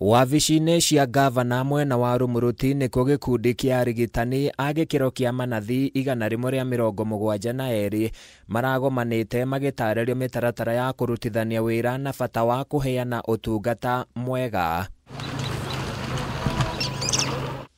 Wabici-inĩ cia gavana mwena wa Rumuruti nĩkuo gĩkundi kĩa arigitani a gĩkĩro kĩa manathi 172 maragomanĩte magĩtarĩrio mĩtaratara ya kũrutithania wĩra na bata wa kũheana ũtungata mwega.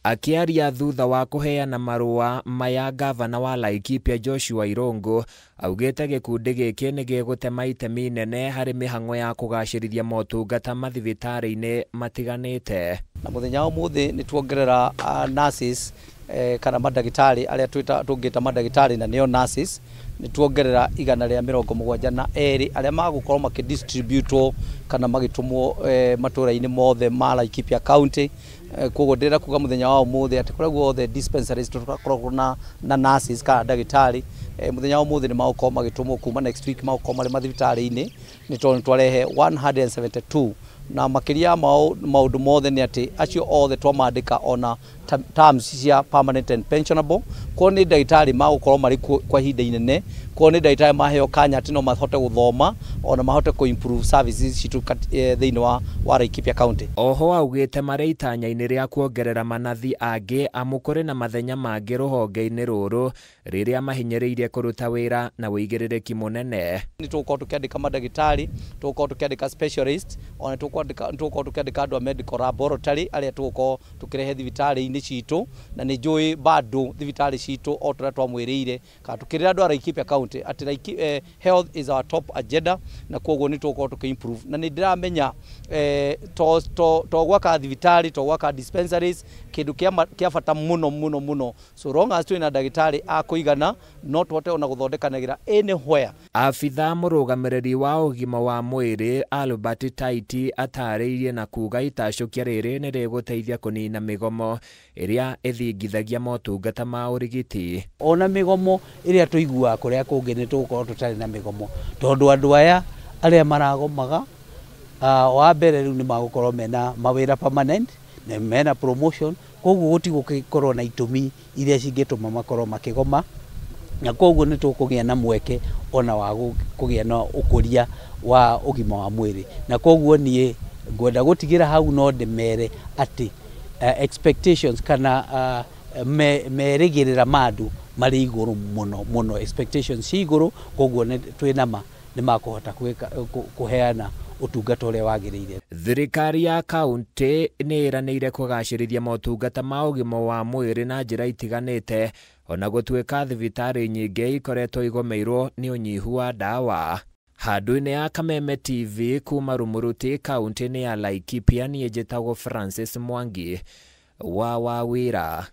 Akiaria thutha wa kuheana marũa maya, gavana wa Laikipia Joshua Irungu augĩte gĩkundi gĩkĩ nĩ gĩgũtema itemi inene harĩ mĩhang'o ya kũgacĩrithia motungata mathibitarĩ-inĩ matiganĩte. Na mũthenya wa ũmũthĩ nĩ tuongerera nurses kana madagĩtarĩ arĩa tũngĩta madagĩtarĩ na nĩo nurses nĩ tuongerera 172 arĩa magũkorwo makĩdistributwo kana magĩtũmwo matũũra-inĩ mothe ma Laikipia County. Koguo ndĩrenda kuga mũthenya wa ũmũthĩ atĩ kũrĩa guothe dispensaries tũkoragwo na nurses kana ndagĩtarĩ, mũthenya wa ũmũthĩ nĩ magũkorwo magĩtũmwo kuma next week magũkorwo marĩ mathibitarĩ-inĩ nĩ tondũ twarehe 172 na makĩria maũndũ mothe nĩ atĩ acio othe twamandĩka ona terms cia permanent and pensionable. Kwa nĩ ndagĩtarĩ magũkorwo marĩ kwa ihinda inene, kwa nĩ ndagĩtarĩ maheo kanya atĩ no mahote gũthoma ona mahote ku improve services citũ thĩinĩ wa Laikipia County. Oho augĩte marĩ itanya-inĩ rĩa kuongerera manathi angĩ amũkũrĩ na mathenya mangĩ rũhonge-inĩ rũrũ rĩrĩa mahinyĩrĩirie kũruta wĩra na wĩigĩrĩrĩki mũnene. Nĩ tũgũkorwo tũkĩandĩka mandagĩtarĩ, tũgũkorwo tũkĩandĩka specialist, ona tũgũkorwo tũkĩandĩka andũ a medical laboratory arĩa tũgũkorwo tũkĩrehe thibitarĩ-inĩ citũ, na nĩ njũĩ bado thibitarĩ citũ o tũrĩa twamwĩrĩire kana tũkĩrĩra andũ a Laikipia County atĩ health is our top agenda, na koguo nĩ tũgũkorwo tũkĩ-improve. Na nĩ ndĩramenya to gwaka thibitarĩ, to gwaka dispensaries, kĩndũ kĩa bata mũno so long as twĩna ndagĩtarĩ a kũigana no tũhote ona gũthondekanagĩra anywhere. Abitha mũrũgamĩrĩri wa ũgima wa mwĩrĩ Albert Taiti atarĩirie na kuga itacũkia rĩrĩ nĩ rĩgũteithia kũnina mĩgomo ĩrĩa ĩthingithagia motungata ma ũrigiti. Ona mĩgomo ĩrĩa tũiguaga kũrĩa kũngĩ nĩ tũgũkorwo tũtarĩ na mĩgomo tondũ andũ aya arĩa maragomaga wa mbere rĩu nĩ magũkorwo mena mawĩra permanent na mena promotion, koguo gũtigũkorwo na itũmi iria cingĩtũma makorwo makĩgoma, na koguo nĩ tũkũgĩa na mweke ona wa kũgĩa na ũkũria wa ũgima wa mwĩrĩ. Na koguo niĩ ngwenda gũtigĩra hau no ndĩmere atĩ expectations kana merĩgĩrĩra mandũ marĩ igũrũ mũno, expectations ci igũrũ, koguo twĩnama nĩ makũhota kũheana ũtungata ũrĩa wagĩrĩire. Thirikari ya kaunti nĩ ĩranĩire kũgacĩrithia motungata ma ũgima wa mwĩrĩ na njĩra itiganĩte ona gũtuĩka thibitarĩ nyingĩ ikoretwo igomeirwo nĩ ũnyihu wa ndawa. Handũ-inĩ ya Kameme TV kuma Rumuruti kaunti-inĩ ya Laikipia, niĩ njĩtagwo Francis Mwangi wa Wawira.